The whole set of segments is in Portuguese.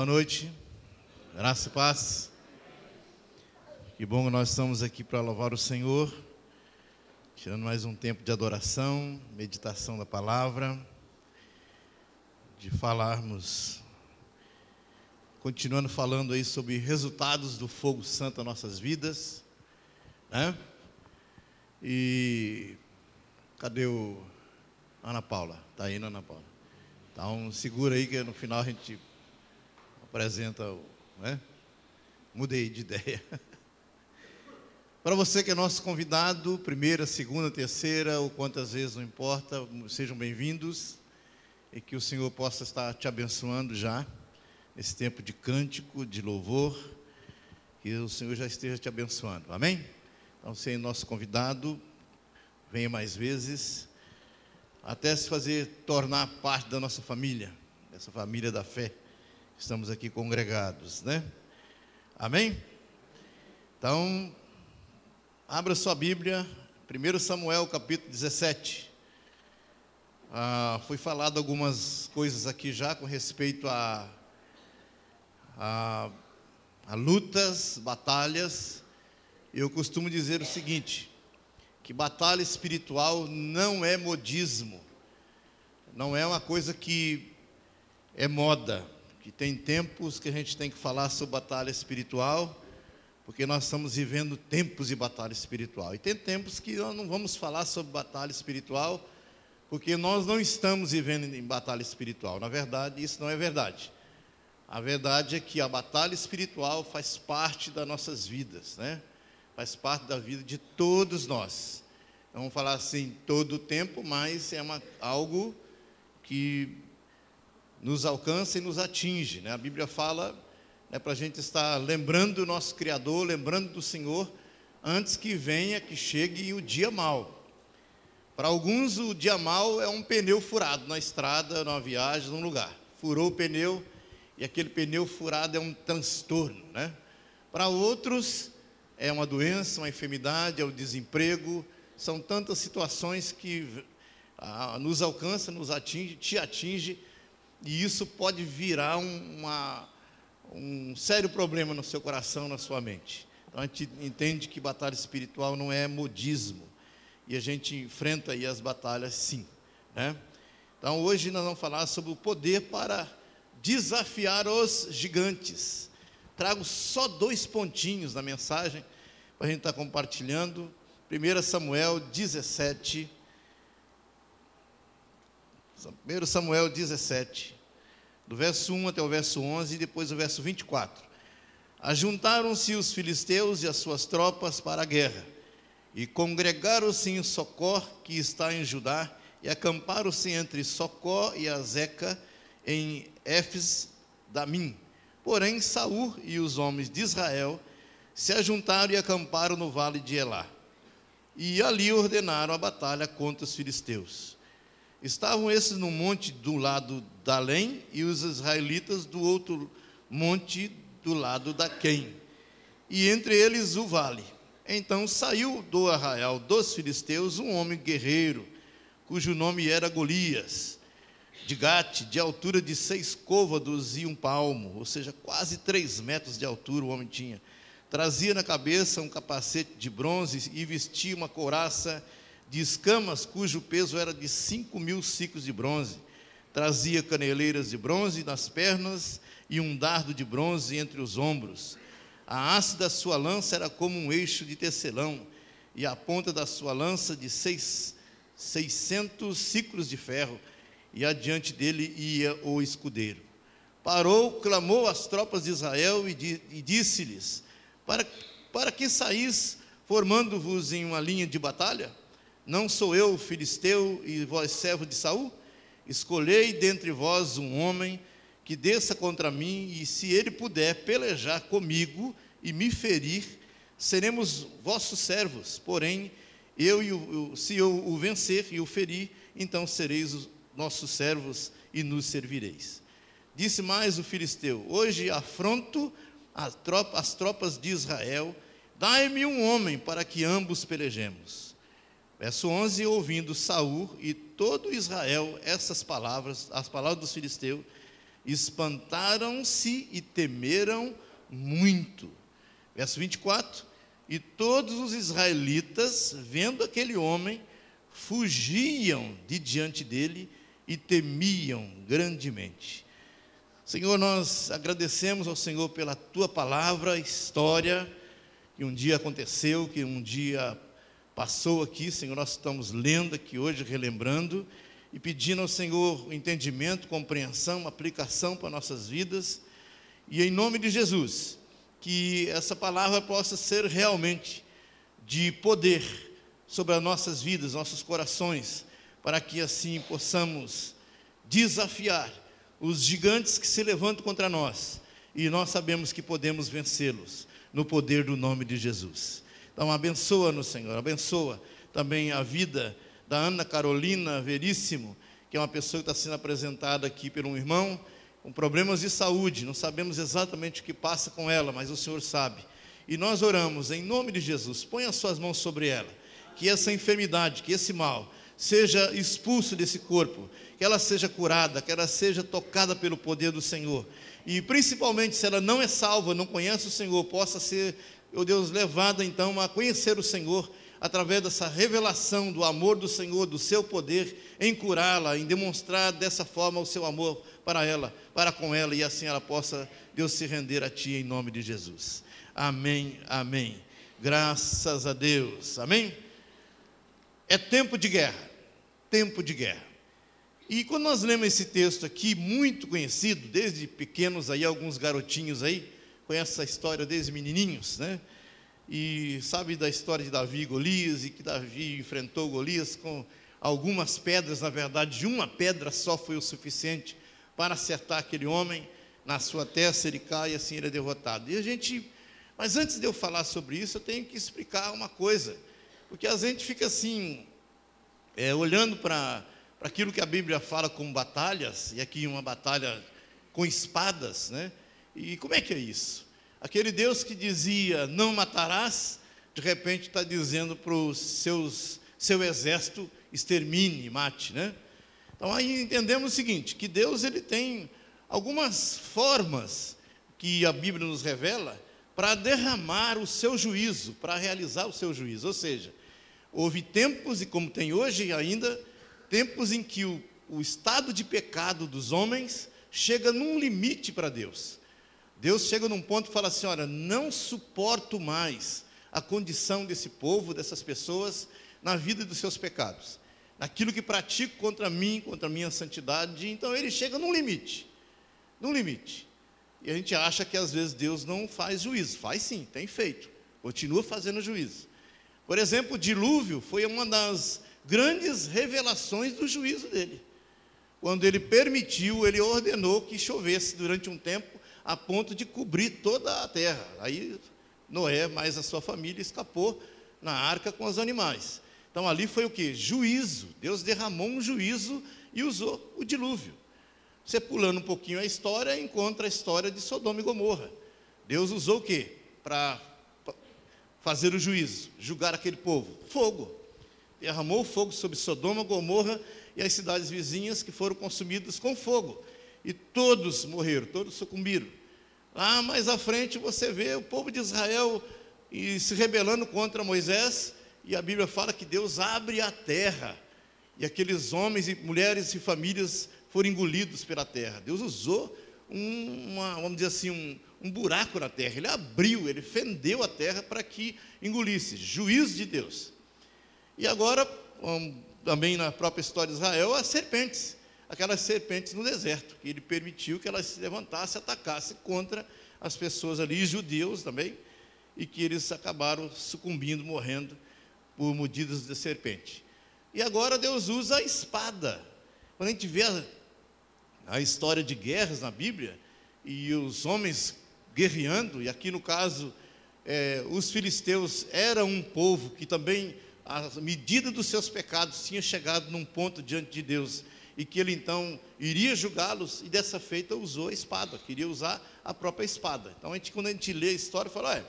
Boa noite, graça e paz. Que bom que nós estamos aqui para louvar o Senhor, tirando mais um tempo de adoração, meditação da palavra, de falarmos, continuando falando aí sobre resultados do fogo santo nas nossas vidas, né? E cadê Ana Paula? Está indo, Ana Paula? Então segura aí que no final a gente apresenta, né? Mudei de ideia. Para você que é nosso convidado, primeira, segunda, terceira, ou quantas vezes, não importa, sejam bem-vindos, e que o Senhor possa estar te abençoando já, nesse tempo de cântico, de louvor, que o Senhor já esteja te abençoando, amém? Então, você é nosso convidado, venha mais vezes, até se tornar parte da nossa família, dessa família da fé. Estamos aqui congregados, né? Amém? Então, abra sua Bíblia, 1 Samuel capítulo 17. Foi falado algumas coisas aqui já com respeito a lutas, batalhas. Eu costumo dizer o seguinte, que batalha espiritual não é modismo, não é uma coisa que é moda, que tem tempos que a gente tem que falar sobre batalha espiritual, porque nós estamos vivendo tempos de batalha espiritual. E tem tempos que nós não vamos falar sobre batalha espiritual, porque nós não estamos vivendo em batalha espiritual. Na verdade, isso não é verdade. A verdade é que a batalha espiritual faz parte das nossas vidas, né? Faz parte da vida de todos nós. Não vamos falar assim todo o tempo, mas é algo que nos alcança e nos atinge, né? A Bíblia fala, né, para a gente estar lembrando do nosso Criador, lembrando do Senhor, antes que chegue o dia mau. Para alguns, o dia mau é um pneu furado na estrada, numa viagem, num lugar. Furou o pneu, e aquele pneu furado é um transtorno, né? Para outros, é uma doença, uma enfermidade, é o desemprego. São tantas situações que nos alcança, nos atinge, te atinge, e isso pode virar um sério problema no seu coração, na sua mente. Então a gente entende que batalha espiritual não é modismo, e a gente enfrenta aí as batalhas sim, né? Então hoje nós vamos falar sobre o poder para desafiar os gigantes. Trago só 2 pontinhos na mensagem para a gente estar compartilhando. 1 Samuel 17, do verso 1 até o verso 11, e depois o verso 24. Ajuntaram-se os filisteus e as suas tropas para a guerra, e congregaram-se em Socó, que está em Judá, e acamparam-se entre Socó e Azeca, em Éfes-Damim. Porém, Saul e os homens de Israel se ajuntaram e acamparam no vale de Elá, e ali ordenaram a batalha contra os filisteus. Estavam esses no monte do lado da Além, e os israelitas do outro monte do lado da Quém, e entre eles o vale. Então saiu do arraial dos filisteus um homem guerreiro, cujo nome era Golias, de Gate, de altura de 6 côvados e 1 palmo, ou seja, quase 3 metros de altura o homem tinha. Trazia na cabeça um capacete de bronze e vestia uma couraça de escamas, cujo peso era de 5.000 siclos de bronze. Trazia caneleiras de bronze nas pernas e um dardo de bronze entre os ombros. A haste da sua lança era como um eixo de tecelão, e a ponta da sua lança de 600 siclos de ferro, e adiante dele ia o escudeiro. Parou, clamou às tropas de Israel e disse-lhes: para que saís formando-vos em uma linha de batalha? Não sou eu filisteu e vós servo de Saul? Escolhei dentre vós um homem que desça contra mim, e se ele puder pelejar comigo e me ferir, seremos vossos servos. Porém, se eu o vencer e o ferir, então sereis os nossos servos e nos servireis. Disse mais o filisteu: hoje afronto as tropas de Israel, dai-me um homem para que ambos pelejemos. Verso 11, ouvindo Saul e todo Israel essas palavras, as palavras dos filisteus, espantaram-se e temeram muito. Verso 24: e todos os israelitas, vendo aquele homem, fugiam de diante dele e temiam grandemente. Senhor, nós agradecemos ao Senhor pela Tua palavra, história que um dia aconteceu, que um dia passou aqui. Senhor, nós estamos lendo aqui hoje, relembrando e pedindo ao Senhor entendimento, compreensão, aplicação para nossas vidas. E em nome de Jesus, que essa palavra possa ser realmente de poder sobre as nossas vidas, nossos corações, para que assim possamos desafiar os gigantes que se levantam contra nós, e nós sabemos que podemos vencê-los no poder do nome de Jesus. Então abençoa-nos, Senhor, abençoa também a vida da Ana Carolina Veríssimo, que é uma pessoa que está sendo apresentada aqui por um irmão, com problemas de saúde. Não sabemos exatamente o que passa com ela, mas o Senhor sabe. E nós oramos em nome de Jesus, põe as suas mãos sobre ela, que essa enfermidade, que esse mal seja expulso desse corpo, que ela seja curada, que ela seja tocada pelo poder do Senhor. E principalmente, se ela não é salva, não conhece o Senhor, possa ser, meu Deus, levada então a conhecer o Senhor, através dessa revelação do amor do Senhor, do seu poder, em curá-la, em demonstrar dessa forma o seu amor para ela, para com ela, e assim ela possa, Deus, se render a Ti em nome de Jesus. Amém, amém. Graças a Deus, amém? É tempo de guerra, tempo de guerra. E quando nós lemos esse texto aqui, muito conhecido, desde pequenos aí, alguns garotinhos aí, conhecem essa história desde menininhos, né? E sabe da história de Davi e Golias, e que Davi enfrentou Golias com algumas pedras. Na verdade, uma pedra só foi o suficiente para acertar aquele homem na sua testa, ele cai e assim ele é derrotado. Mas antes de eu falar sobre isso, eu tenho que explicar uma coisa, porque a gente fica assim, olhando para aquilo que a Bíblia fala como batalhas, e aqui uma batalha com espadas, né? E como é que é isso? Aquele Deus que dizia, não matarás, de repente está dizendo para o seu exército, extermine, mate, né? Então aí entendemos o seguinte, que Deus ele tem algumas formas que a Bíblia nos revela para derramar o seu juízo, para realizar o seu juízo. Ou seja, houve tempos, e como tem hoje ainda, tempos em que o estado de pecado dos homens chega num limite para Deus. Deus chega num ponto e fala assim, olha, não suporto mais a condição desse povo, dessas pessoas, na vida dos seus pecados, naquilo que pratico contra mim, contra a minha santidade. Então ele chega num limite, e a gente acha que às vezes Deus não faz juízo. Faz sim, tem feito, continua fazendo juízo. Por exemplo, o dilúvio foi uma das grandes revelações do juízo dele. Quando ele permitiu, ele ordenou que chovesse durante um tempo, a ponto de cobrir toda a terra. Aí Noé, mais a sua família, escapou na arca com os animais. Então ali foi o que? Juízo. Deus derramou um juízo e usou o dilúvio. Você pulando um pouquinho a história, encontra a história de Sodoma e Gomorra. Deus usou o quê? Para fazer o juízo, julgar aquele povo. Fogo. Derramou fogo sobre Sodoma, Gomorra e as cidades vizinhas, que foram consumidas com fogo. E todos morreram, todos sucumbiram. Lá mais à frente você vê o povo de Israel se rebelando contra Moisés, e a Bíblia fala que Deus abre a terra, e aqueles homens e mulheres e famílias foram engolidos pela terra. Deus usou vamos dizer assim, um buraco na terra. Ele abriu, ele fendeu a terra para que engolisse. Juízo de Deus. E agora, também na própria história de Israel, as serpentes. Aquelas serpentes no deserto, que ele permitiu que elas se levantassem, atacassem contra as pessoas ali, judeus também, e que eles acabaram sucumbindo, morrendo por mordidas de serpente. E agora Deus usa a espada. Quando a gente vê a história de guerras na Bíblia, e os homens guerreando, e aqui no caso, os filisteus eram um povo que também, à medida dos seus pecados, tinha chegado num ponto diante de Deus, e que ele então iria julgá-los, e dessa feita usou a espada, queria usar a própria espada. Então quando a gente lê a história, fala,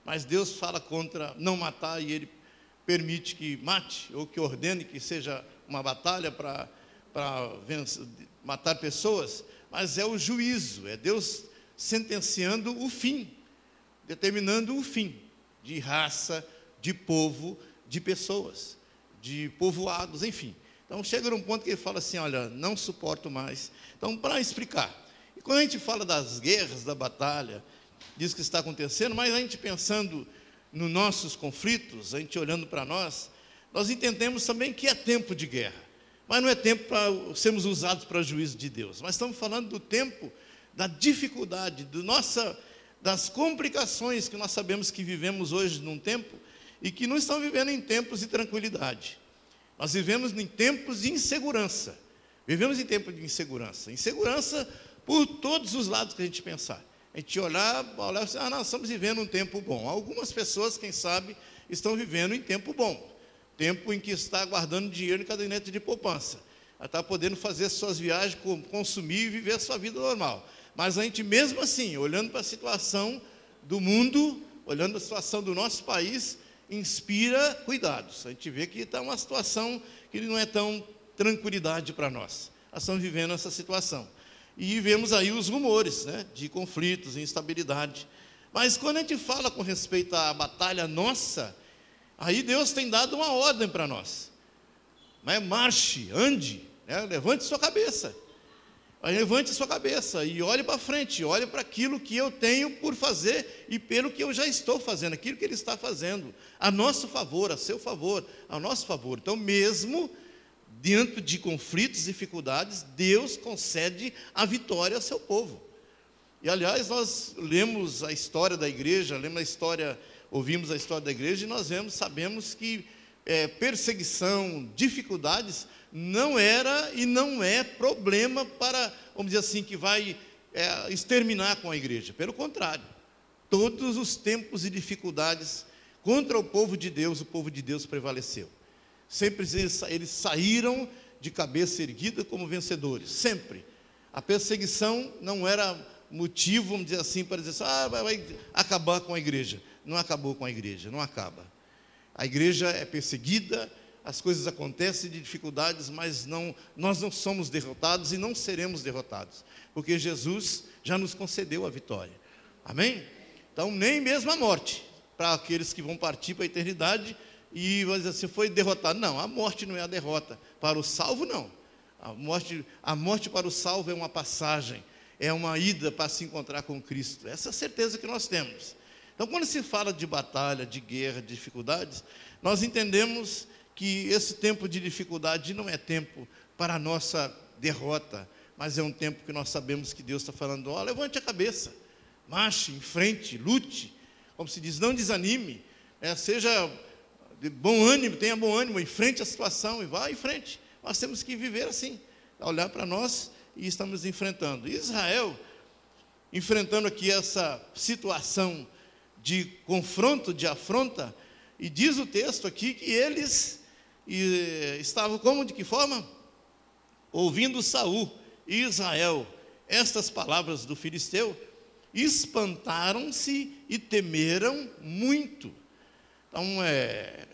mas Deus fala contra não matar, e ele permite que mate, ou que ordene que seja uma batalha para matar pessoas, mas é o juízo, é Deus sentenciando o fim, determinando o fim de raça, de povo, de pessoas, de povoados, enfim. Então chega num ponto que ele fala assim, olha, não suporto mais. Então, para explicar, e quando a gente fala das guerras, da batalha, disso que está acontecendo, mas a gente pensando nos nossos conflitos, a gente olhando para nós entendemos também que é tempo de guerra, mas não é tempo para sermos usados para juízo de Deus. Mas estamos falando do tempo da dificuldade, das complicações que nós sabemos que vivemos hoje num tempo e que não estamos vivendo em tempos de tranquilidade. Nós vivemos em tempos de insegurança. Vivemos em tempos de insegurança. Insegurança por todos os lados que a gente pensar. A gente olhar e dizer, nós estamos vivendo um tempo bom. Algumas pessoas, quem sabe, estão vivendo em tempo bom. Tempo em que está guardando dinheiro em caderneta de poupança. Ela está podendo fazer suas viagens, consumir e viver a sua vida normal. Mas a gente, mesmo assim, olhando para a situação do mundo, olhando a situação do nosso país, inspira cuidados. A gente vê que está uma situação que não é tão tranquilidade para nós. Nós estamos vivendo essa situação. E vemos aí os rumores, né, de conflitos, instabilidade. Mas quando a gente fala com respeito à batalha nossa, aí Deus tem dado uma ordem para nós. Mas marche, ande, né, levante sua cabeça. Levante sua cabeça e olhe para frente, olhe para aquilo que eu tenho por fazer e pelo que eu já estou fazendo, aquilo que Ele está fazendo, a nosso favor, a seu favor, ao nosso favor. Então, mesmo dentro de conflitos e dificuldades, Deus concede a vitória ao seu povo. E, aliás, nós lemos a história da igreja, ouvimos a história da igreja e nós sabemos que perseguição, dificuldades, não era e não é problema para, vamos dizer assim, que vai exterminar com a igreja. Pelo contrário, todos os tempos e dificuldades contra o povo de Deus prevaleceu. Sempre eles saíram de cabeça erguida como vencedores, sempre. A perseguição não era motivo, vamos dizer assim, para dizer assim, vai acabar com a igreja. Não acabou com a igreja, não acaba. A igreja é perseguida, as coisas acontecem de dificuldades, mas nós não somos derrotados e não seremos derrotados, porque Jesus já nos concedeu a vitória. Amém? Então, nem mesmo a morte, para aqueles que vão partir para a eternidade, e vai dizer assim, foi derrotado. Não, a morte não é a derrota. Para o salvo, não. A morte para o salvo é uma passagem, é uma ida para se encontrar com Cristo. Essa é a certeza que nós temos. Então, quando se fala de batalha, de guerra, de dificuldades, nós entendemos que esse tempo de dificuldade não é tempo para a nossa derrota, mas é um tempo que nós sabemos que Deus está falando, levante a cabeça, marche em frente, lute, como se diz, não desanime, seja de bom ânimo, tenha bom ânimo, enfrente a situação e vá em frente. Nós temos que viver assim, olhar para nós e estamos enfrentando. Israel, enfrentando aqui essa situação de confronto, de afronta, e diz o texto aqui que eles estavam como, de que forma? Ouvindo Saul e Israel estas palavras do filisteu, espantaram-se e temeram muito. Então, é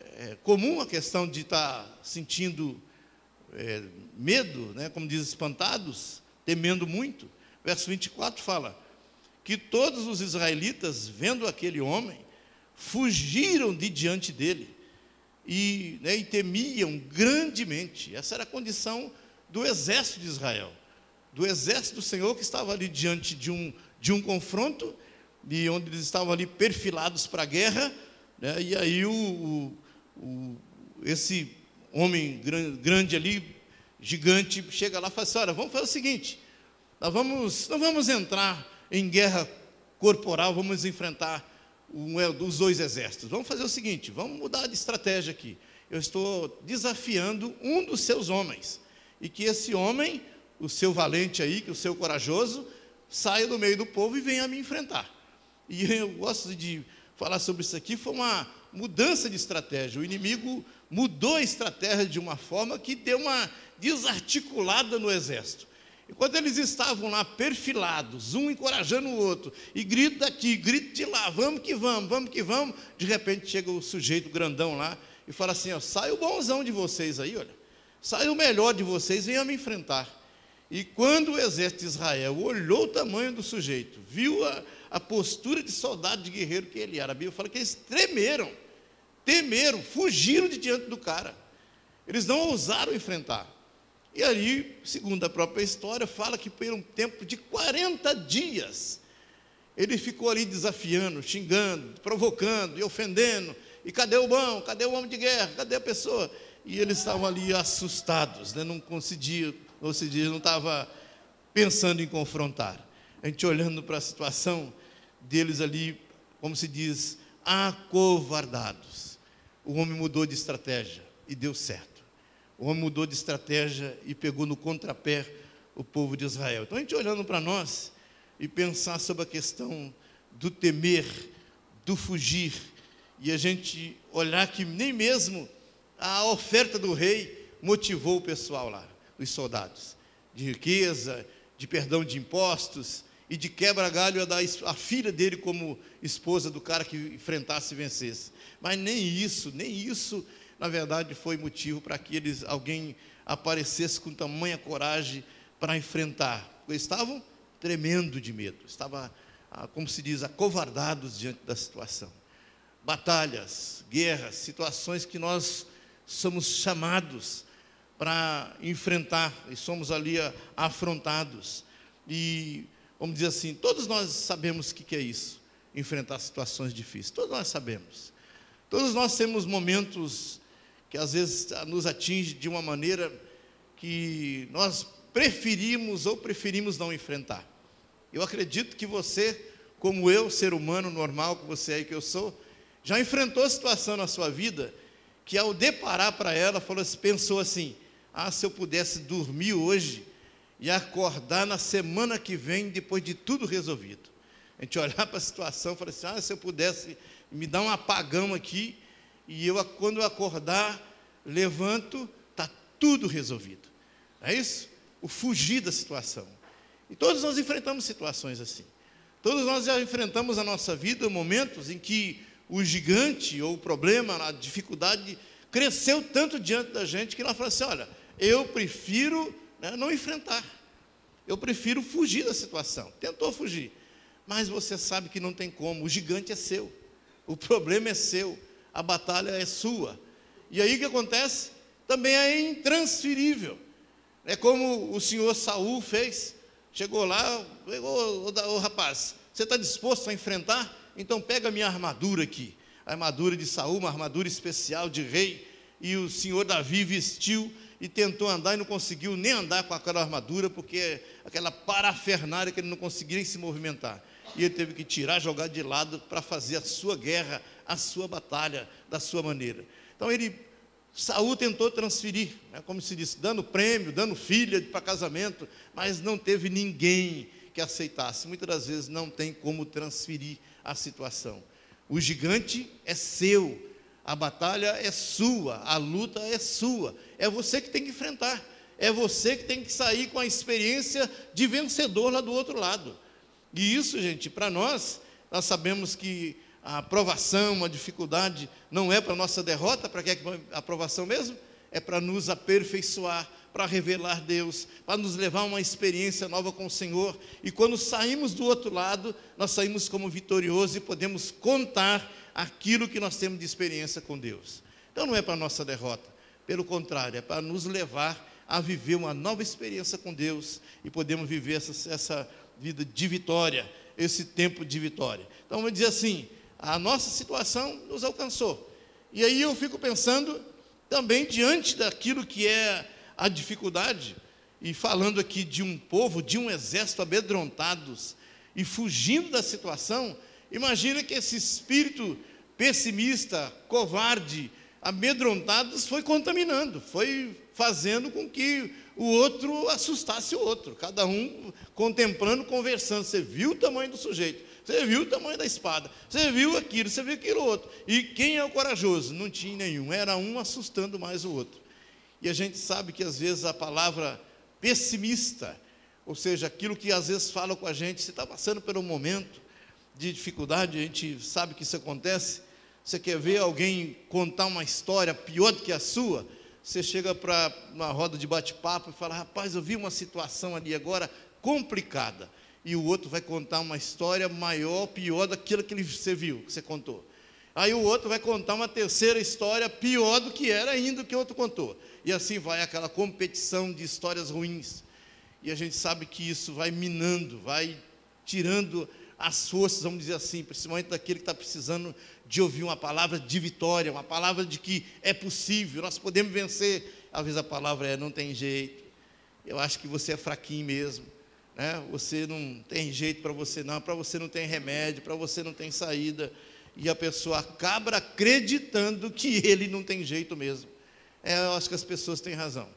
comum a questão de estar sentindo medo, né? Como diz, espantados, temendo muito. Verso 24 fala que todos os israelitas, vendo aquele homem, fugiram de diante dele e temiam grandemente. Essa era a condição do exército de Israel, do exército do Senhor, que estava ali diante de um confronto, de onde eles estavam ali perfilados para a guerra, né? E aí esse homem grande ali, gigante, chega lá e fala assim, olha, vamos fazer o seguinte, nós não vamos entrar em guerra corporal, vamos enfrentar os dois exércitos, vamos fazer o seguinte, vamos mudar de estratégia aqui, eu estou desafiando um dos seus homens, e que esse homem, o seu valente aí, que o seu corajoso, saia do meio do povo e venha me enfrentar. E eu gosto de falar sobre isso aqui, foi uma mudança de estratégia, o inimigo mudou a estratégia de uma forma que deu uma desarticulada no exército. Enquanto eles estavam lá perfilados, um encorajando o outro, e grito daqui, grito de lá, vamos que vamos, de repente chega o sujeito grandão lá e fala assim, sai o bonzão de vocês aí, olha, sai o melhor de vocês, venha me enfrentar. E quando o exército de Israel olhou o tamanho do sujeito, viu a postura de soldado, de guerreiro que ele era, a Bíblia fala que eles tremeram, temeram, fugiram de diante do cara. Eles não ousaram enfrentar. E ali, segundo a própria história, fala que por um tempo de 40 dias, ele ficou ali desafiando, xingando, provocando e ofendendo. E cadê o bom? Cadê o homem de guerra? Cadê a pessoa? E eles estavam ali assustados, né? Não conseguiam, ou seja, não estava pensando em confrontar. A gente olhando para a situação deles ali, como se diz, acovardados. O homem mudou de estratégia e deu certo. O homem mudou de estratégia e pegou no contrapé o povo de Israel. Então a gente olhando para nós e pensar sobre a questão do temer, do fugir, e a gente olhar que nem mesmo a oferta do rei motivou o pessoal lá, os soldados, de riqueza, de perdão de impostos e de quebra-galho a dar a filha dele como esposa do cara que enfrentasse e vencesse. Mas nem isso, na verdade, foi motivo para que alguém aparecesse com tamanha coragem para enfrentar. Eles estavam tremendo de medo, estavam, como se diz, acovardados diante da situação. Batalhas, guerras, situações que nós somos chamados para enfrentar e somos ali afrontados. E, vamos dizer assim, todos nós sabemos o que é isso, enfrentar situações difíceis, todos nós sabemos. Todos nós temos momentos que às vezes nos atinge de uma maneira que nós preferimos não enfrentar. Eu acredito que você, como eu, ser humano normal que você é e que eu sou, já enfrentou a situação na sua vida que ao deparar para ela, pensou assim, se eu pudesse dormir hoje e acordar na semana que vem, depois de tudo resolvido. A gente olhar para a situação e falar assim, se eu pudesse me dar um apagão aqui, e quando eu acordar, levanto, está tudo resolvido. É isso? O fugir da situação. E todos nós enfrentamos situações assim. Todos nós já enfrentamos na nossa vida momentos em que o gigante, ou o problema, a dificuldade, cresceu tanto diante da gente, que nós falamos assim, olha, eu prefiro não enfrentar. Eu prefiro fugir da situação. Tentou fugir. Mas você sabe que não tem como. O gigante é seu. O problema é seu. A batalha é sua. E aí o que acontece? Também é intransferível. É como o senhor Saul fez. Chegou lá, ô rapaz, você está disposto a enfrentar? Então pega a minha armadura aqui. A armadura de Saul, uma armadura especial de rei. E o senhor Davi vestiu e tentou andar e não conseguiu nem andar com aquela armadura, porque aquela parafernália que ele não conseguia nem se movimentar. E ele teve que tirar, jogar de lado para fazer a sua guerra, a sua batalha, da sua maneira. Então Saul tentou transferir, como se diz, dando prêmio, dando filha para casamento, mas não teve ninguém que aceitasse. Muitas das vezes não tem como transferir a situação. O gigante é seu, a batalha é sua, a luta é sua. É você que tem que enfrentar, é você que tem que sair com a experiência de vencedor lá do outro lado. E isso, gente, para nós sabemos que a aprovação, a dificuldade, não é para a nossa derrota. Para que é a aprovação mesmo? É para nos aperfeiçoar, para revelar Deus, para nos levar a uma experiência nova com o Senhor. E quando saímos do outro lado, nós saímos como vitoriosos e podemos contar aquilo que nós temos de experiência com Deus. Então não é para a nossa derrota, pelo contrário, é para nos levar a viver uma nova experiência com Deus e podemos viver essa vida de vitória, esse tempo de vitória. Então vamos dizer assim, a nossa situação nos alcançou. E aí eu fico pensando também diante daquilo que é a dificuldade, e falando aqui de um povo, de um exército amedrontados e fugindo da situação. Imagina que esse espírito pessimista, covarde, amedrontados foi contaminando, foi fazendo com que o outro assustasse o outro, cada um contemplando, conversando. Você viu o tamanho do sujeito, você viu o tamanho da espada, você viu aquilo outro. E quem é o corajoso? Não tinha nenhum, era um assustando mais o outro. E a gente sabe que às vezes a palavra pessimista, ou seja, aquilo que às vezes fala com a gente, você está passando por um momento de dificuldade, a gente sabe que isso acontece. Você quer ver alguém contar uma história pior do que a sua? você chega para uma roda de bate-papo e fala: rapaz, eu vi uma situação ali agora complicada. E o outro vai contar uma história maior, pior daquilo que você viu, que você contou. Aí o outro vai contar uma terceira história pior do que era ainda o que o outro contou. E assim vai aquela competição de histórias ruins. E a gente sabe que isso vai minando, vai tirando as forças, vamos dizer assim, principalmente daquele que está precisando de ouvir uma palavra de vitória, uma palavra de que é possível, nós podemos vencer. Às vezes a palavra é: não tem jeito, eu acho que você é fraquinho mesmo, né? Você não tem jeito, para você não tem remédio, para você não tem saída. E a pessoa acaba acreditando que ele não tem jeito mesmo. Eu acho que as pessoas têm razão.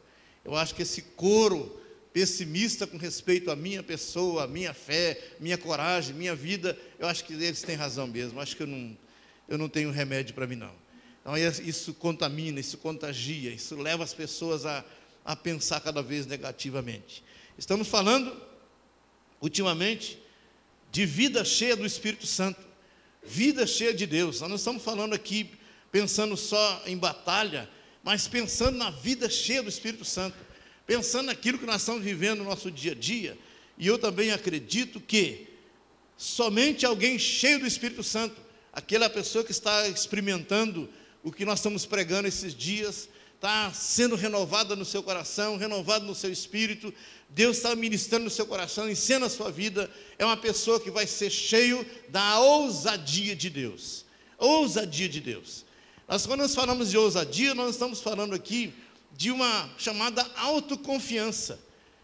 Eu acho que esse coro pessimista com respeito à minha pessoa, à minha fé, minha coragem, minha vida, eu acho que eles têm razão mesmo. Eu acho que eu não tenho remédio para mim, não. Então isso contamina, isso contagia, isso leva as pessoas a pensar cada vez negativamente. Estamos falando, ultimamente, de vida cheia do Espírito Santo, vida cheia de Deus. Nós não estamos falando aqui pensando só em batalha, mas pensando na vida cheia do Espírito Santo, pensando naquilo que nós estamos vivendo no nosso dia a dia. E eu também acredito que somente alguém cheio do Espírito Santo, aquela pessoa que está experimentando o que nós estamos pregando esses dias, está sendo renovada no seu coração, renovado no seu espírito, Deus está ministrando no seu coração, ensina a sua vida, é uma pessoa que vai ser cheio da ousadia de Deus. Ousadia de Deus. Quando nós falamos de ousadia, nós estamos falando aqui de uma chamada autoconfiança.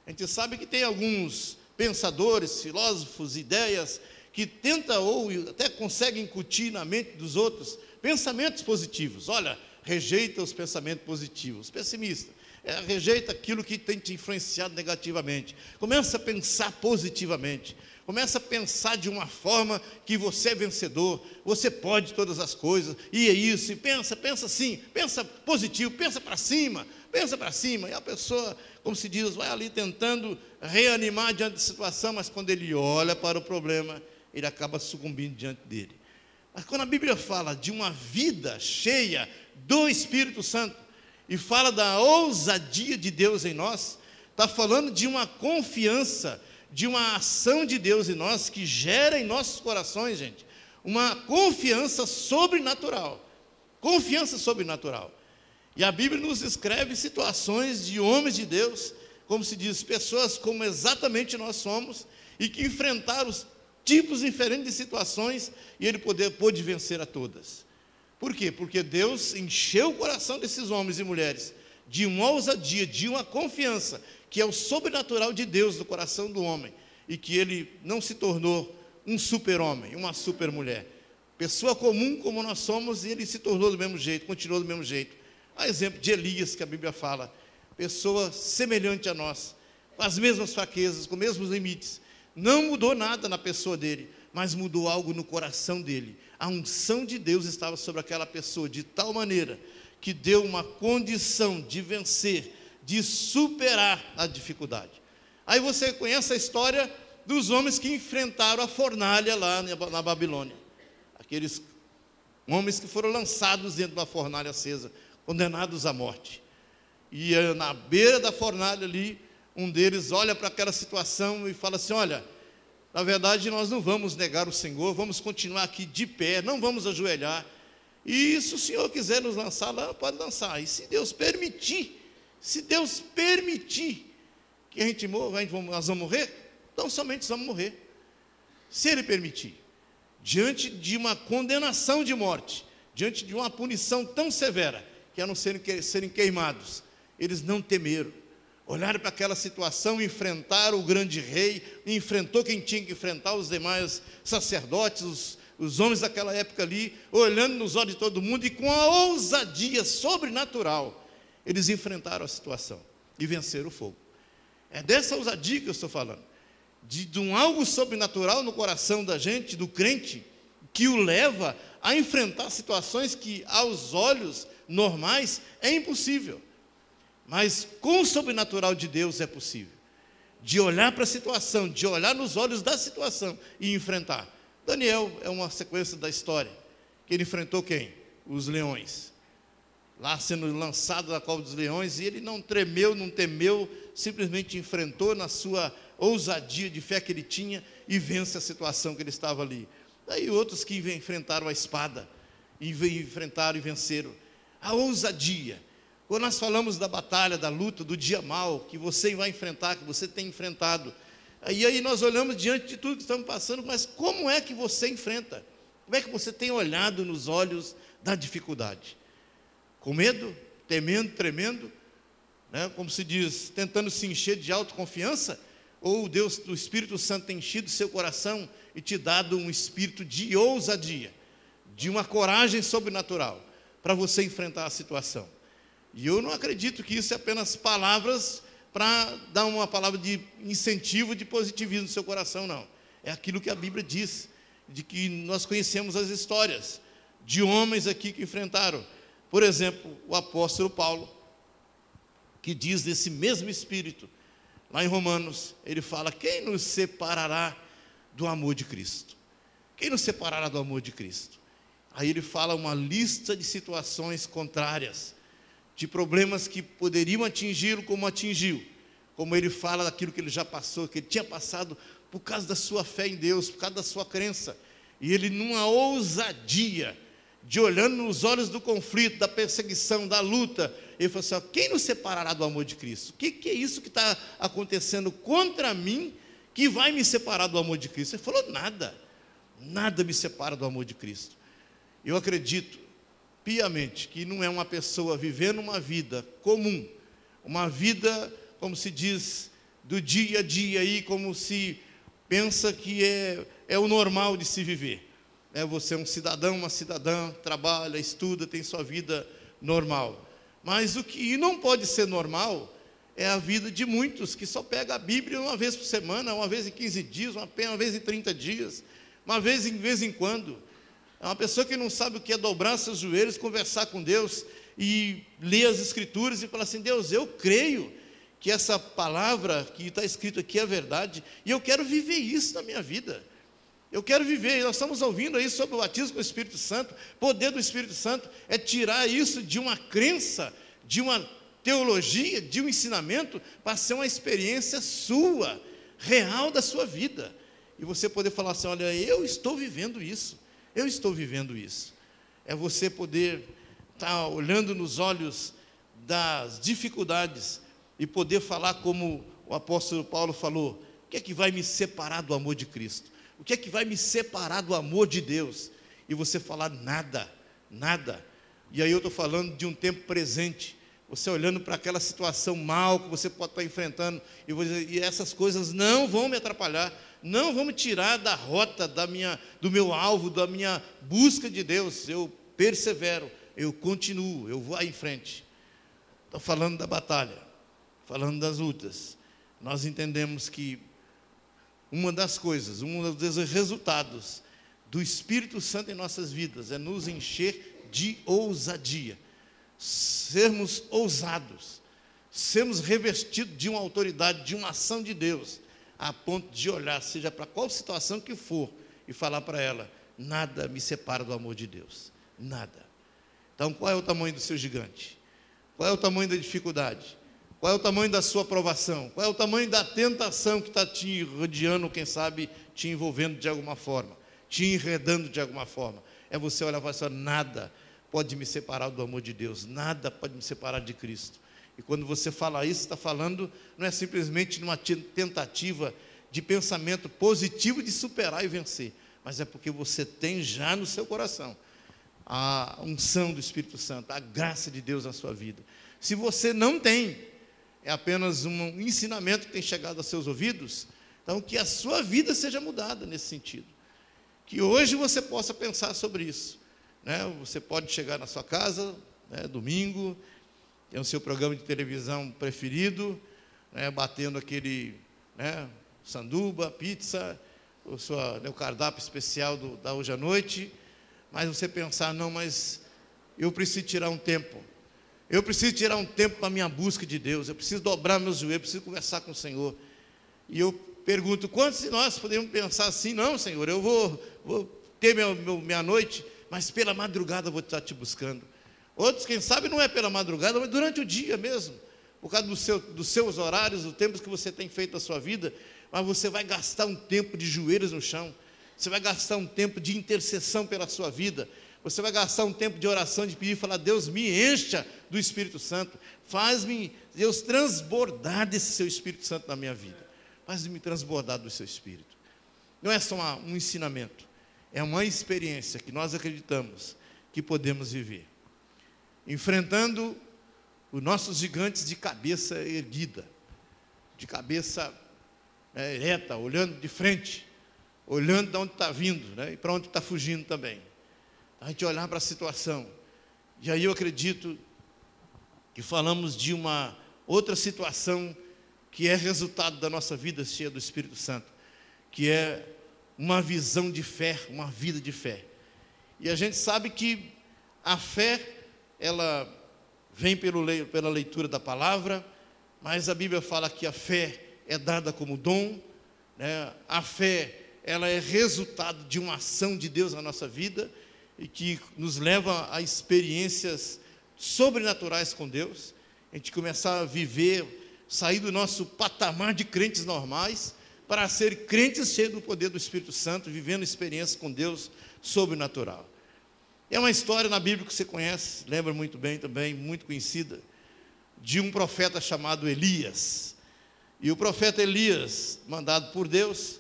A gente sabe que tem alguns pensadores, filósofos, ideias, que tentam ou até conseguem incutir na mente dos outros pensamentos positivos. Olha, rejeita os pensamentos positivos, pessimista, rejeita aquilo que tem te influenciado negativamente, começa a pensar positivamente, começa a pensar de uma forma que você é vencedor, você pode todas as coisas, e é isso, e pensa assim, pensa positivo, pensa para cima, e a pessoa, como se diz, vai ali tentando reanimar diante da situação, mas quando ele olha para o problema, ele acaba sucumbindo diante dele. Mas quando a Bíblia fala de uma vida cheia do Espírito Santo, e fala da ousadia de Deus em nós, está falando de uma confiança, de uma ação de Deus em nós, que gera em nossos corações, gente, uma confiança sobrenatural, e a Bíblia nos descreve situações de homens de Deus, como se diz, pessoas como exatamente nós somos, e que enfrentaram os tipos diferentes de situações, e ele pôde vencer a todas. Por quê? Porque Deus encheu o coração desses homens e mulheres de uma ousadia, de uma confiança, que é o sobrenatural de Deus no coração do homem, e que ele não se tornou um super-homem, uma super-mulher. Pessoa comum como nós somos, e ele se tornou do mesmo jeito, continuou do mesmo jeito. A exemplo de Elias, que a Bíblia fala, pessoa semelhante a nós, com as mesmas fraquezas, com os mesmos limites. Não mudou nada na pessoa dele, mas mudou algo no coração dele. A unção de Deus estava sobre aquela pessoa de tal maneira que deu uma condição de vencer, de superar a dificuldade. Aí você conhece a história dos homens que enfrentaram a fornalha lá na Babilônia. Aqueles homens que foram lançados dentro da fornalha acesa, condenados à morte. E na beira da fornalha ali, um deles olha para aquela situação e fala assim: olha, na verdade nós não vamos negar o Senhor, vamos continuar aqui de pé, não vamos ajoelhar, e se o Senhor quiser nos lançar lá, pode lançar, e se Deus permitir que a gente morra, nós vamos morrer, então somente vamos morrer, se Ele permitir, diante de uma condenação de morte, diante de uma punição tão severa, que a não serem queimados, eles não temeram, olharam para aquela situação, enfrentaram o grande rei, enfrentou quem tinha que enfrentar, os demais sacerdotes, os homens daquela época ali, olhando nos olhos de todo mundo, e com a ousadia sobrenatural, eles enfrentaram a situação, e venceram o fogo. É dessa ousadia que eu estou falando, de um algo sobrenatural no coração da gente, do crente, que o leva a enfrentar situações que aos olhos normais é impossível. Mas com o sobrenatural de Deus é possível, de olhar para a situação, de olhar nos olhos da situação e enfrentar. Daniel é uma sequência da história, que ele enfrentou quem? Os leões. lá sendo lançado da cova dos leões, e ele não tremeu, não temeu, simplesmente enfrentou na sua ousadia de fé que ele tinha e vence a situação que ele estava ali. Daí outros que enfrentaram a espada, e enfrentaram e venceram. A ousadia. Quando nós falamos da batalha, da luta, do dia mau, que você vai enfrentar, que você tem enfrentado, e aí nós olhamos diante de tudo que estamos passando, mas como é que você enfrenta? Como é que você tem olhado nos olhos da dificuldade? Com medo, temendo, tremendo, né? Como se diz, tentando se encher de autoconfiança? Ou Deus, o Espírito Santo tem enchido seu coração e te dado um espírito de ousadia, de uma coragem sobrenatural, para você enfrentar a situação? E eu não acredito que isso é apenas palavras para dar uma palavra de incentivo, de positivismo no seu coração, não. É aquilo que a Bíblia diz, de que nós conhecemos as histórias de homens aqui que enfrentaram. Por exemplo, o apóstolo Paulo, que diz desse mesmo Espírito, lá em Romanos, ele fala: quem nos separará do amor de Cristo? Quem nos separará do amor de Cristo? Aí ele fala uma lista de situações contrárias, de problemas que poderiam atingi-lo como atingiu, como ele fala daquilo que ele já passou, que ele tinha passado por causa da sua fé em Deus, por causa da sua crença, e ele numa ousadia, de olhando nos olhos do conflito, da perseguição, da luta, ele falou assim: ó, quem nos separará do amor de Cristo? O que é isso que está acontecendo contra mim, que vai me separar do amor de Cristo? Ele falou: nada, nada me separa do amor de Cristo. Eu acredito piamente que não é uma pessoa vivendo uma vida comum, uma vida, como se diz, do dia a dia aí, como se pensa que é o normal de se viver. Você é um cidadão, uma cidadã, trabalha, estuda, tem sua vida normal. Mas o que não pode ser normal é a vida de muitos que só pega a Bíblia uma vez por semana, uma vez em 15 dias, uma vez em 30 dias, uma vez em quando. É uma pessoa que não sabe o que é dobrar seus joelhos, conversar com Deus e ler as Escrituras e falar assim: Deus, eu creio que essa palavra que está escrito aqui é verdade, e eu quero viver isso na minha vida. Eu quero viver. Nós estamos ouvindo aí sobre o batismo com o Espírito Santo. O poder do Espírito Santo é tirar isso de uma crença, de uma teologia, de um ensinamento, para ser uma experiência sua, real da sua vida. E você poder falar assim: olha, eu estou vivendo isso. Eu estou vivendo isso. É você poder estar olhando nos olhos das dificuldades e poder falar como o apóstolo Paulo falou: o que é que vai me separar do amor de Cristo? O que é que vai me separar do amor de Deus? E você falar: nada, nada. E aí eu estou falando de um tempo presente, você olhando para aquela situação mal que você pode estar enfrentando, e essas coisas não vão me atrapalhar, não vão me tirar da rota, do meu alvo, da minha busca de Deus. Eu persevero, eu continuo, eu vou aí em frente. Estou falando da batalha, falando das lutas. Nós entendemos que uma das coisas, um dos resultados do Espírito Santo em nossas vidas é nos encher de ousadia, sermos ousados, sermos revestidos de uma autoridade, de uma ação de Deus, a ponto de olhar, seja para qual situação que for, e falar para ela: nada me separa do amor de Deus, nada. Então, qual é o tamanho do seu gigante? Qual é o tamanho da dificuldade? Qual é o tamanho da sua provação? Qual é o tamanho da tentação que está te rodeando, quem sabe te envolvendo de alguma forma, te enredando de alguma forma? É você olhar e falar assim: nada pode me separar do amor de Deus, nada pode me separar de Cristo. E quando você fala isso, está falando, não é simplesmente numa tentativa de pensamento positivo de superar e vencer, mas é porque você tem já no seu coração a unção do Espírito Santo, a graça de Deus na sua vida. Se você não tem, é apenas um ensinamento que tem chegado aos seus ouvidos, então que a sua vida seja mudada nesse sentido. Que hoje você possa pensar sobre isso, né? Você pode chegar na sua casa, né, domingo, tem o seu programa de televisão preferido, né, batendo aquele, né, sanduba, pizza, o cardápio especial da hoje à noite, mas você pensar: não, mas eu preciso tirar um tempo. Eu preciso tirar um tempo para a minha busca de Deus, eu preciso dobrar meus joelhos, preciso conversar com o Senhor. E eu pergunto: quantos de nós podemos pensar assim: não, Senhor, eu vou ter minha noite, mas pela madrugada eu vou estar te buscando. Outros, quem sabe, não é pela madrugada, mas durante o dia mesmo, por causa dos seus horários, do tempo que você tem feito a sua vida. Mas você vai gastar um tempo de joelhos no chão, você vai gastar um tempo de intercessão pela sua vida, você vai gastar um tempo de oração, de pedir e falar: Deus, me encha do Espírito Santo, faz-me, Deus, transbordar desse seu Espírito Santo na minha vida, faz-me transbordar do seu Espírito. Não é só um ensinamento, é uma experiência que nós acreditamos que podemos viver, enfrentando os nossos gigantes de cabeça erguida, de cabeça ereta, olhando de frente, olhando de onde está vindo, né, e para onde está fugindo também. A gente olhar para a situação. E aí eu acredito que falamos de uma outra situação que é resultado da nossa vida cheia do Espírito Santo, que é uma visão de fé, uma vida de fé. E a gente sabe que a fé, ela vem pela leitura da palavra, mas a Bíblia fala que a fé é dada como dom, né? A fé, ela é resultado de uma ação de Deus na nossa vida, e que nos leva a experiências sobrenaturais com Deus. A gente começar a viver, sair do nosso patamar de crentes normais, para ser crentes cheios do poder do Espírito Santo, vivendo experiências com Deus sobrenatural. É uma história na Bíblia que você conhece, lembra muito bem também, muito conhecida, de um profeta chamado Elias. E o profeta Elias, mandado por Deus,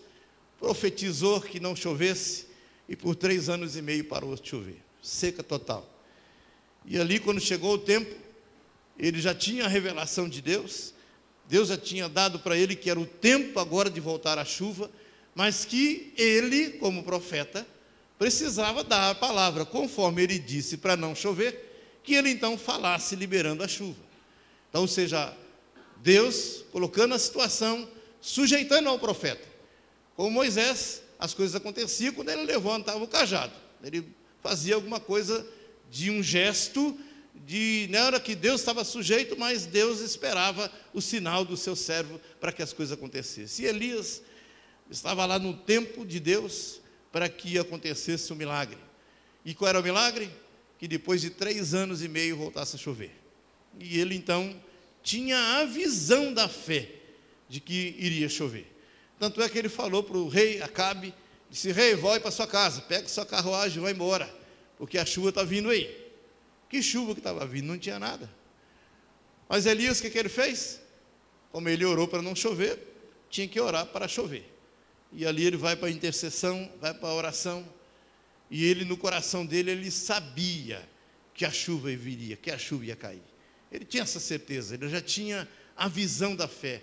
profetizou que não chovesse, e por 3 anos e meio parou de chover, seca total. E ali, quando chegou o tempo, ele já tinha a revelação de Deus, Deus já tinha dado para ele que era o tempo agora de voltar a chuva, mas que ele, como profeta, precisava dar a palavra, conforme ele disse para não chover, que ele então falasse liberando a chuva. Então, ou seja, Deus colocando a situação, sujeitando ao profeta. Como Moisés, as coisas aconteciam quando ele levantava o cajado, ele fazia alguma coisa de um gesto, não era que Deus estava sujeito, mas Deus esperava o sinal do seu servo para que as coisas acontecessem. E Elias estava lá no tempo de Deus para que acontecesse o milagre. E qual era o milagre? Que depois de 3 anos e meio voltasse a chover. E ele então tinha a visão da fé de que iria chover. Tanto é que ele falou para o rei Acabe, disse: rei, volte para sua casa, pega sua carruagem e vai embora, porque a chuva está vindo aí. Que chuva que estava vindo? Não tinha nada. Mas Elias, o que ele fez? Como ele orou para não chover, tinha que orar para chover. E ali ele vai para a intercessão, vai para a oração, e ele, no coração dele, ele sabia que a chuva viria, que a chuva ia cair. Ele tinha essa certeza, ele já tinha a visão da fé.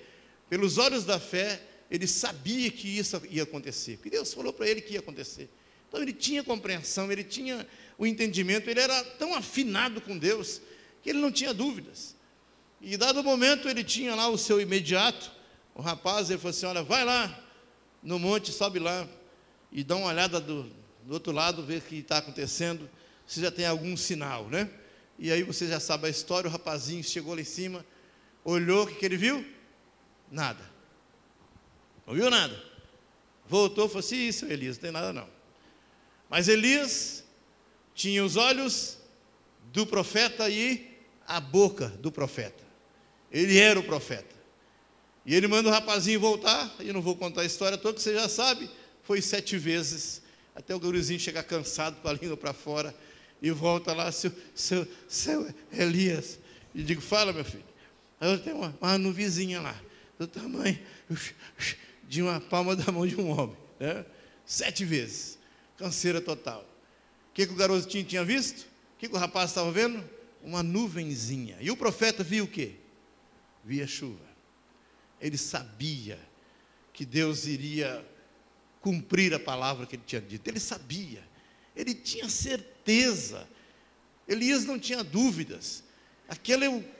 Pelos olhos da fé, ele sabia que isso ia acontecer, porque Deus falou para ele que ia acontecer. Então ele tinha compreensão, ele tinha o entendimento, ele era tão afinado com Deus, que ele não tinha dúvidas. E dado momento, ele tinha lá o seu imediato, o rapaz, ele falou assim: olha, vai lá no monte, sobe lá, e dá uma olhada do outro lado, ver o que está acontecendo, se já tem algum sinal, né? E aí você já sabe a história, o rapazinho chegou lá em cima, olhou, o que ele viu? Nada. Não viu nada. Voltou e falou assim: isso, Elias, não tem nada não. Mas Elias tinha os olhos do profeta e a boca do profeta. Ele era o profeta. E ele manda o rapazinho voltar, e eu não vou contar a história toda, que você já sabe, foi 7 vezes, até o gurizinho chegar cansado, com a língua para fora, e volta lá: seu Elias. E digo: fala, meu filho. Aí eu tenho uma nuvizinha lá, do tamanho de uma palma da mão de um homem, né? 7 vezes, canseira total. O que o garotinho tinha visto? O que o rapaz estava vendo? Uma nuvenzinha. E o profeta viu o quê? Via chuva. Ele sabia que Deus iria cumprir a palavra que ele tinha dito. Ele sabia, ele tinha certeza. Elias não tinha dúvidas.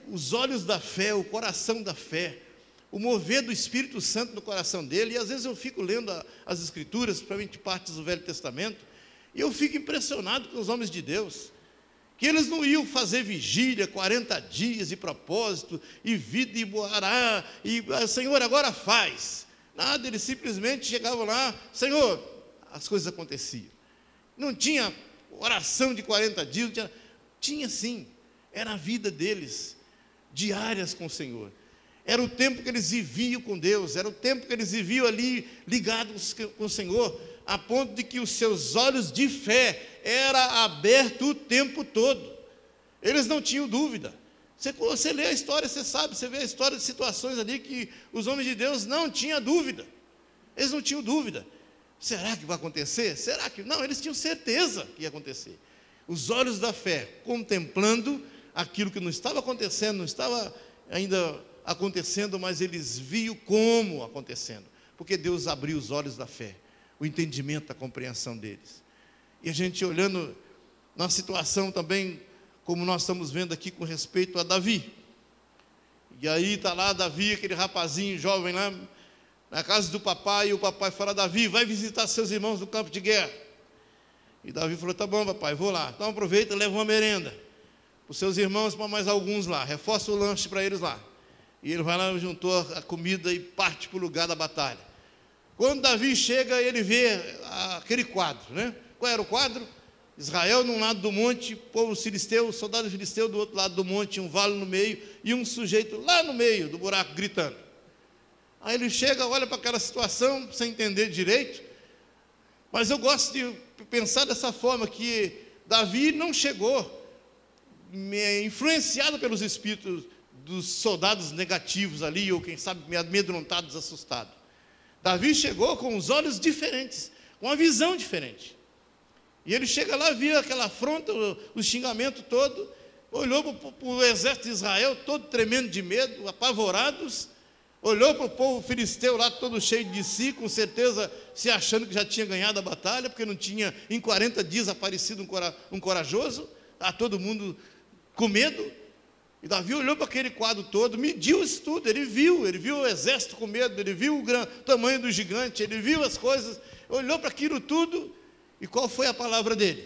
Os olhos da fé, o coração da fé, o mover do Espírito Santo no coração dele. E às vezes eu fico lendo as Escrituras, principalmente partes do Velho Testamento, e eu fico impressionado com os homens de Deus, que eles não iam fazer vigília, 40 dias de propósito, e vida e boará, e Senhor, agora faz. Nada, eles simplesmente chegavam lá: Senhor, as coisas aconteciam. Não tinha oração de 40 dias, tinha sim, era a vida deles, diárias com o Senhor. Era o tempo que eles viviam com Deus, era o tempo que eles viviam ali ligados com o Senhor, a ponto de que os seus olhos de fé eram abertos o tempo todo. Eles não tinham dúvida. Você lê a história, você sabe, você vê a história de situações ali que os homens de Deus não tinham dúvida. Eles não tinham dúvida. Será que vai acontecer? Será que... Não, eles tinham certeza que ia acontecer. Os olhos da fé, contemplando aquilo que não estava acontecendo, não estava ainda acontecendo, mas eles viam como acontecendo, porque Deus abriu os olhos da fé, o entendimento, a compreensão deles. E a gente olhando na situação também, como nós estamos vendo aqui com respeito a Davi. E aí está lá Davi, aquele rapazinho jovem lá, na casa do papai, e o papai fala: Davi, vai visitar seus irmãos no campo de guerra. E Davi falou: tá bom, papai, vou lá. Então aproveita e leva uma merenda para os seus irmãos, para mais alguns lá, reforça o lanche para eles lá. E ele vai lá, juntou a comida e parte para o lugar da batalha. Quando Davi chega, ele vê aquele quadro, né? Qual era o quadro? Israel num lado do monte, povo filisteu, soldado filisteu do outro lado do monte, um vale no meio, e um sujeito lá no meio do buraco gritando. Aí ele chega, olha para aquela situação, sem entender direito, mas eu gosto de pensar dessa forma, que Davi não chegou influenciado pelos espíritos dos soldados negativos ali, ou quem sabe amedrontados, assustados. Davi chegou com os olhos diferentes, com uma visão diferente. E ele chega lá, viu aquela afronta, o xingamento todo, olhou para o exército de Israel, todo tremendo de medo, apavorados, olhou para o povo filisteu lá, todo cheio de si, com certeza se achando que já tinha ganhado a batalha, porque não tinha em 40 dias aparecido um corajoso, está todo mundo com medo. E Davi olhou para aquele quadro todo, mediu isso tudo, ele viu o exército com medo, ele viu o tamanho do gigante, ele viu as coisas, olhou para aquilo tudo, e qual foi a palavra dele?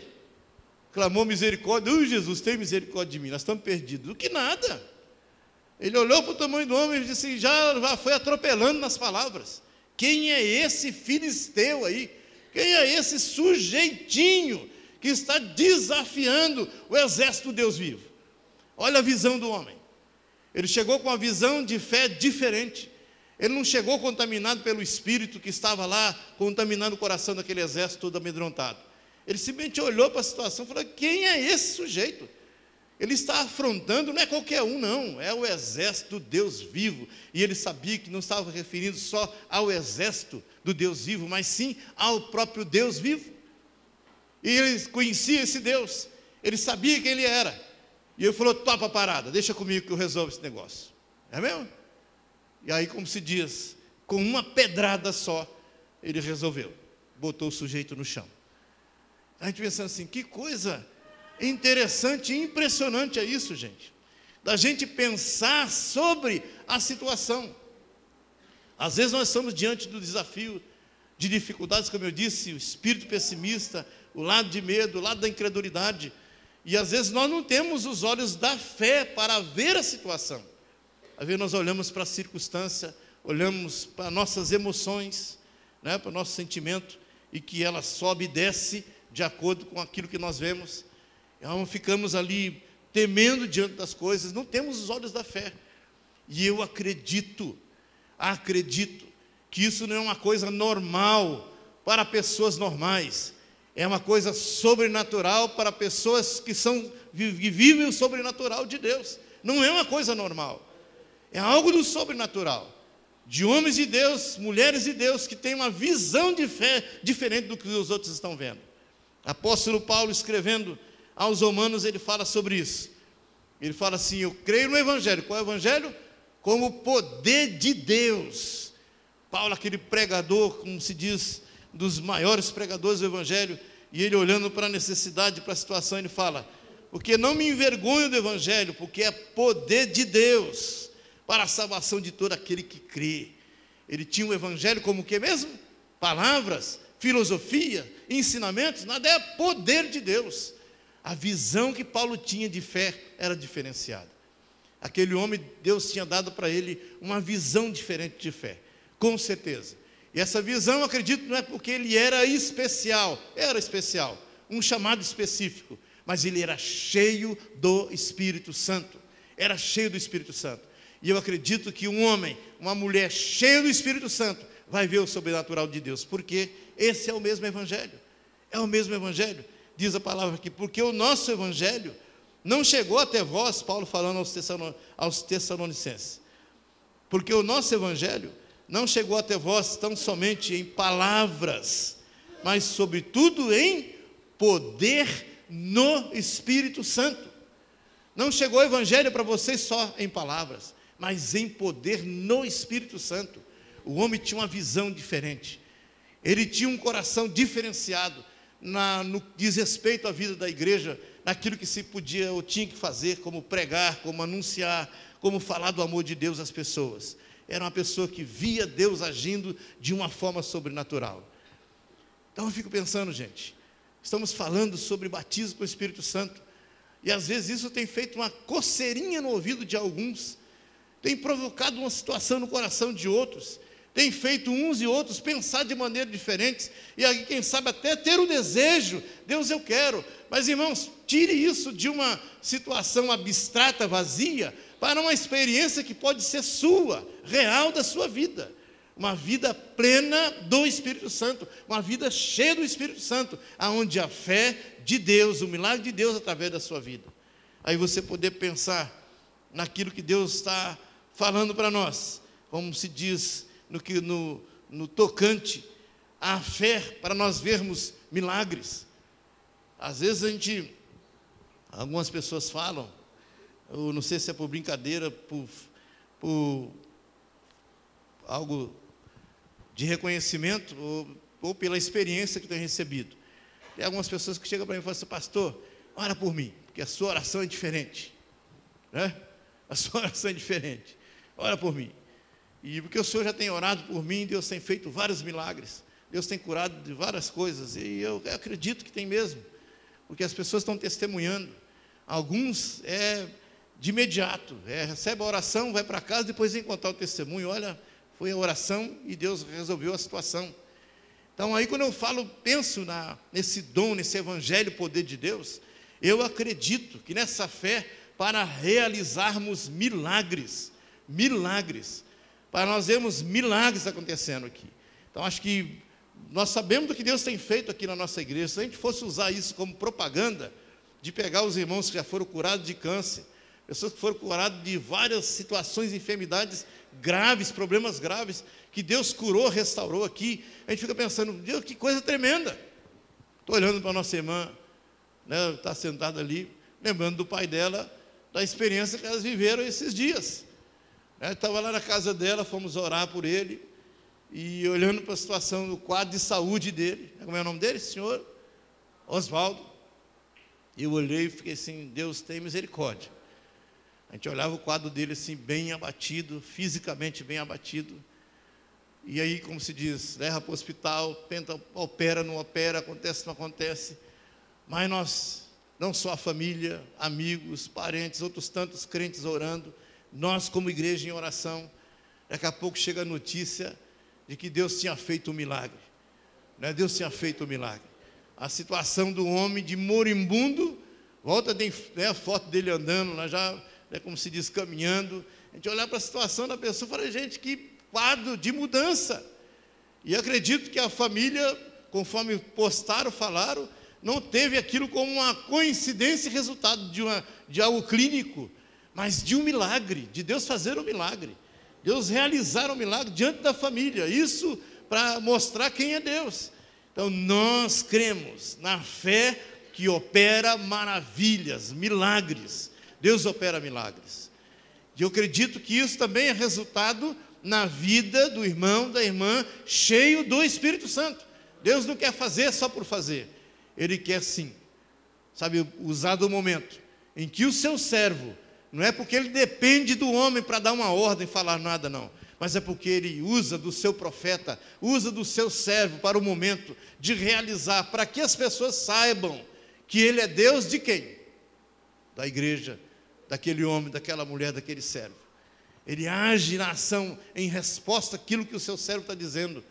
Clamou misericórdia: Jesus, tem misericórdia de mim, nós estamos perdidos. Do que nada. Ele olhou para o tamanho do homem e disse, já foi atropelando nas palavras: quem é esse filisteu aí? Quem é esse sujeitinho que está desafiando o exército do Deus vivo? Olha a visão do homem. Ele chegou com uma visão de fé diferente. Ele não chegou contaminado pelo espírito que estava lá, contaminando o coração daquele exército todo amedrontado. Ele simplesmente olhou para a situação e falou: quem é esse sujeito? Ele está afrontando, não é qualquer um não, é o exército do Deus vivo. E ele sabia que não estava referindo só ao exército do Deus vivo, mas sim ao próprio Deus vivo. E ele conhecia esse Deus, ele sabia quem ele era. E ele falou: topa a parada, deixa comigo que eu resolvo esse negócio. É mesmo? E aí, como se diz, com uma pedrada só, ele resolveu, botou o sujeito no chão. A gente pensando assim, que coisa interessante e impressionante é isso, gente, da gente pensar sobre a situação. Às vezes nós estamos diante do desafio de dificuldades, como eu disse, o espírito pessimista, o lado de medo, o lado da incredulidade, e às vezes nós não temos os olhos da fé para ver a situação. Às vezes nós olhamos para a circunstância, olhamos para nossas emoções, né, para o nosso sentimento, e que ela sobe e desce de acordo com aquilo que nós vemos. Então ficamos ali temendo diante das coisas, não temos os olhos da fé. E eu acredito que isso não é uma coisa normal para pessoas normais, é uma coisa sobrenatural para pessoas que vivem o sobrenatural de Deus. Não é uma coisa normal, é algo do sobrenatural, de homens de Deus, mulheres de Deus, que têm uma visão de fé diferente do que os outros estão vendo. Apóstolo Paulo, escrevendo aos Romanos, ele fala sobre isso. Ele fala assim: eu creio no Evangelho. Qual é o Evangelho? Como poder de Deus. Paulo, aquele pregador, como se diz, dos maiores pregadores do Evangelho, e ele olhando para a necessidade, para a situação, ele fala: porque não me envergonho do Evangelho, porque é poder de Deus para a salvação de todo aquele que crê. Ele tinha o Evangelho como o que mesmo? Palavras, filosofia, ensinamentos, nada, é poder de Deus. A visão que Paulo tinha de fé era diferenciada. Aquele homem, Deus tinha dado para ele uma visão diferente de fé, com certeza. E essa visão, eu acredito, não é porque ele era especial, um chamado específico, mas ele era cheio do Espírito Santo. Era cheio do Espírito Santo. E eu acredito que um homem, uma mulher cheia do Espírito Santo, vai ver o sobrenatural de Deus, porque esse é o mesmo Evangelho. É o mesmo Evangelho. Diz a palavra aqui, porque o nosso Evangelho não chegou até vós, Paulo falando aos Tessalonicenses, porque o nosso Evangelho não chegou até vós tão somente em palavras, mas sobretudo em poder no Espírito Santo. Não chegou o Evangelho para vocês só em palavras, mas em poder no Espírito Santo. O homem tinha uma visão diferente, ele tinha um coração diferenciado, no que diz respeito à vida da igreja, naquilo que se podia ou tinha que fazer, como pregar, como anunciar, como falar do amor de Deus às pessoas. Era uma pessoa que via Deus agindo de uma forma sobrenatural. Então eu fico pensando, gente, estamos falando sobre batismo com o Espírito Santo, e às vezes isso tem feito uma coceirinha no ouvido de alguns, tem provocado uma situação no coração de outros, tem feito uns e outros pensar de maneira diferente, e aí quem sabe até ter o desejo, Deus eu quero, mas irmãos, tire isso de uma situação abstrata, vazia, para uma experiência que pode ser sua, real da sua vida, uma vida plena do Espírito Santo, uma vida cheia do Espírito Santo, aonde a fé de Deus, o milagre de Deus através da sua vida, aí você poder pensar naquilo que Deus está falando para nós, como se diz no tocante à fé, para nós vermos milagres. Às vezes algumas pessoas falam, eu não sei se é por brincadeira, por algo de reconhecimento, ou pela experiência que tem recebido. Tem algumas pessoas que chegam para mim e falam assim: pastor, ora por mim, porque a sua oração é diferente, né? A sua oração é diferente, ora por mim. E porque o Senhor já tem orado por mim, Deus tem feito vários milagres, Deus tem curado de várias coisas, e eu acredito que tem mesmo, porque as pessoas estão testemunhando. Alguns de imediato, recebe a oração, vai para casa, depois vem contar o testemunho: olha, foi a oração e Deus resolveu a situação. Então aí quando eu penso nesse dom, nesse evangelho, poder de Deus, eu acredito que nessa fé, para realizarmos milagres, para nós vermos milagres acontecendo aqui. Então acho que nós sabemos do que Deus tem feito aqui na nossa igreja. Se a gente fosse usar isso como propaganda, de pegar os irmãos que já foram curados de câncer, pessoas que foram curadas de várias situações, enfermidades graves, problemas graves, que Deus curou, restaurou aqui, a gente fica pensando: Deus, que coisa tremenda. Estou olhando para a nossa irmã, né, está sentada ali, lembrando do pai dela, da experiência que elas viveram esses dias. Estava lá na casa dela, fomos orar por ele, e olhando para a situação do quadro de saúde dele, como é o nome dele? Senhor Oswaldo. Eu olhei e fiquei assim: Deus tem misericórdia. A gente olhava o quadro dele assim, bem abatido, fisicamente bem abatido, e aí, como se diz, leva para o hospital, tenta, opera, não opera, acontece, não acontece, mas nós, não só a família, amigos, parentes, outros tantos crentes orando, nós como igreja em oração, daqui a pouco chega a notícia de que Deus tinha feito um milagre, né? Deus tinha feito um milagre. A situação do homem de moribundo, volta, tem, né, a foto dele andando, lá já, como se diz, caminhando, a gente olhar para a situação da pessoa e falar: gente, que quadro de mudança. E acredito que a família, conforme postaram, falaram, não teve aquilo como uma coincidência, resultado de algo clínico, mas de um milagre, de Deus fazer um milagre, Deus realizar um milagre diante da família, isso para mostrar quem é Deus. Então nós cremos na fé que opera maravilhas, milagres. Deus opera milagres, e eu acredito que isso também é resultado na vida do irmão, da irmã, cheio do Espírito Santo. Deus não quer fazer só por fazer, Ele quer sim, sabe, usar do momento em que o seu servo, não é porque ele depende do homem para dar uma ordem, falar nada, não, mas é porque ele usa do seu profeta, usa do seu servo para o momento de realizar, para que as pessoas saibam que ele é Deus de quem? Da igreja, daquele homem, daquela mulher, daquele servo. Ele age na ação em resposta àquilo que o seu servo está dizendo,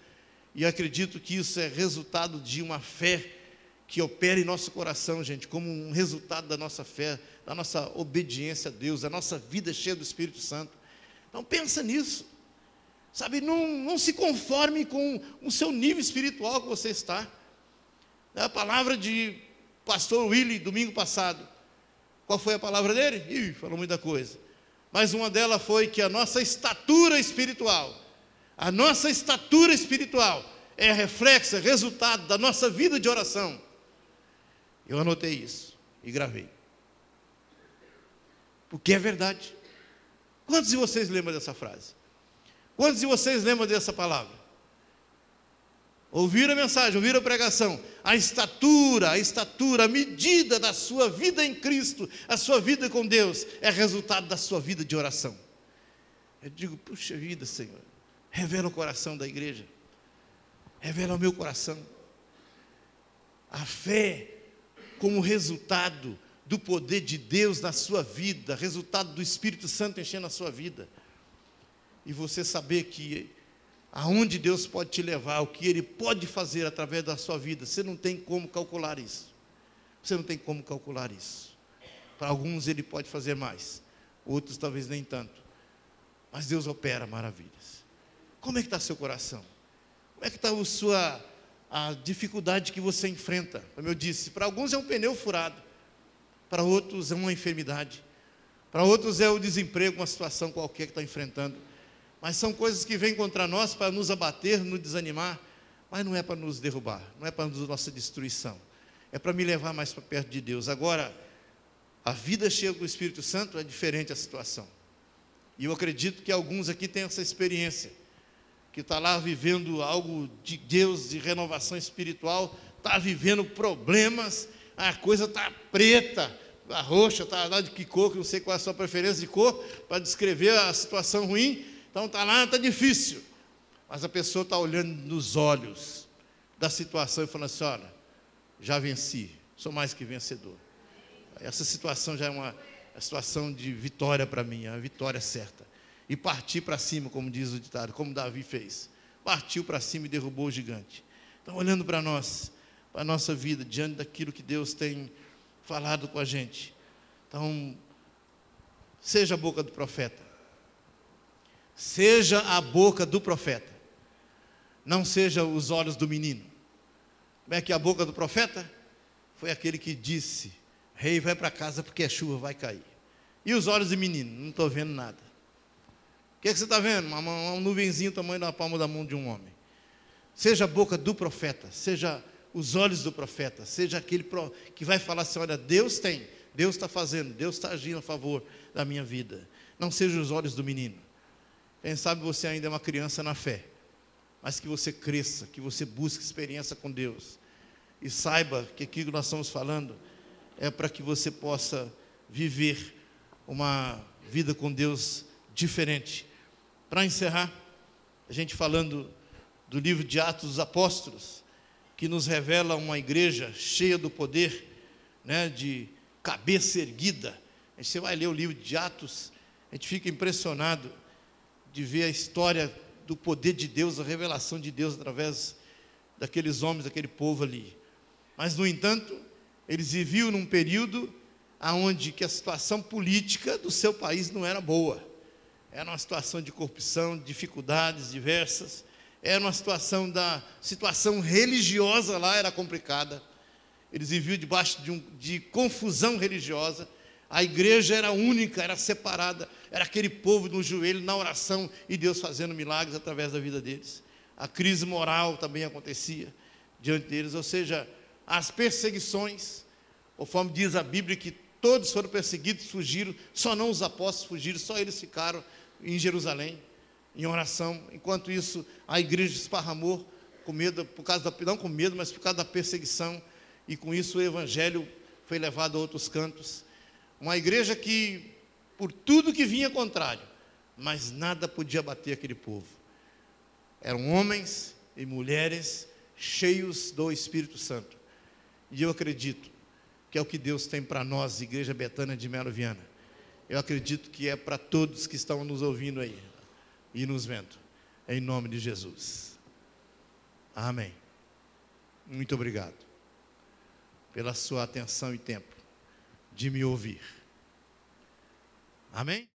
e acredito que isso é resultado de uma fé que opera em nosso coração, gente, como um resultado da nossa fé, da nossa obediência a Deus, da nossa vida cheia do Espírito Santo. Então pensa nisso, sabe, não se conforme com o seu nível espiritual que você está. A palavra de pastor Willy, domingo passado, qual foi a palavra dele? Falou muita coisa, mas uma delas foi que a nossa estatura espiritual é reflexo, é resultado da nossa vida de oração. Eu anotei isso e gravei, porque é verdade. Quantos de vocês lembram dessa frase? Quantos de vocês lembram dessa palavra? Ouviram a mensagem, ouviram a pregação? A estatura, a medida da sua vida em Cristo, a sua vida com Deus, é resultado da sua vida de oração. Eu digo, puxa vida, Senhor, revela o coração da igreja, revela o meu coração. A fé como resultado do poder de Deus na sua vida, resultado do Espírito Santo enchendo a sua vida, e você saber que aonde Deus pode te levar, o que Ele pode fazer através da sua vida, você não tem como calcular isso. Você não tem como calcular isso. Para alguns Ele pode fazer mais, outros talvez nem tanto, mas Deus opera maravilhas. Como é que está seu coração? Como é que está a dificuldade que você enfrenta? Como eu disse, para alguns é um pneu furado, para outros é uma enfermidade, para outros é o desemprego, uma situação qualquer que está enfrentando. Mas são coisas que vêm contra nós para nos abater, nos desanimar, mas não é para nos derrubar, não é para nossa destruição, é para me levar mais para perto de Deus. Agora, a vida cheia do Espírito Santo é diferente a situação, e eu acredito que alguns aqui têm essa experiência, que está lá vivendo algo de Deus, de renovação espiritual, está vivendo problemas, a coisa está preta, a roxa, está lá de que cor, que não sei qual é a sua preferência de cor, para descrever a situação ruim. Então está lá, está difícil, mas a pessoa está olhando nos olhos da situação e falando assim, olha, já venci, sou mais que vencedor. Essa situação já é uma situação de vitória para mim, é uma vitória certa. E partir para cima, como diz o ditado, como Davi fez, partiu para cima e derrubou o gigante. Então olhando para nós, para a nossa vida, diante daquilo que Deus tem falado com a gente, então seja a boca do profeta. Seja a boca do profeta, não seja os olhos do menino. Como é que a boca do profeta? Foi aquele que disse, rei, vai para casa porque a chuva vai cair. E os olhos do menino? Não estou vendo nada. O que você está vendo? Uma nuvenzinha do tamanho da palma da mão de um homem. Seja a boca do profeta, seja os olhos do profeta, seja aquele que vai falar assim, olha, Deus tem, Deus está fazendo, Deus está agindo a favor da minha vida. Não seja os olhos do menino. Quem sabe você ainda é uma criança na fé, mas que você cresça, que você busque experiência com Deus, e saiba que aquilo que nós estamos falando é para que você possa viver uma vida com Deus diferente. Para encerrar, a gente falando do livro de Atos dos Apóstolos, que nos revela uma igreja cheia do poder, né, de cabeça erguida. Você vai ler o livro de Atos, a gente fica impressionado de ver a história do poder de Deus, a revelação de Deus através daqueles homens, daquele povo ali. Mas, no entanto, eles viviam num período onde que a situação política do seu país não era boa. Era uma situação de corrupção, dificuldades diversas. Era uma situação religiosa lá era complicada. Eles viviam debaixo de confusão religiosa. A igreja era única, era separada, era aquele povo no joelho, na oração, e Deus fazendo milagres através da vida deles. A crise moral também acontecia diante deles, ou seja, as perseguições, conforme diz a Bíblia, que todos foram perseguidos, fugiram, só não os apóstolos fugiram, só eles ficaram em Jerusalém, em oração. Enquanto isso, a igreja esparramou, com medo, não com medo, mas por causa da perseguição, e com isso o evangelho foi levado a outros cantos. Uma igreja que, por tudo que vinha contrário, mas nada podia bater aquele povo. Eram homens e mulheres cheios do Espírito Santo. E eu acredito que é o que Deus tem para nós, Igreja Betânia de Melo Viana. Eu acredito que é para todos que estão nos ouvindo aí e nos vendo. Em nome de Jesus. Amém. Muito obrigado. pela sua atenção e tempo de me ouvir. Amém?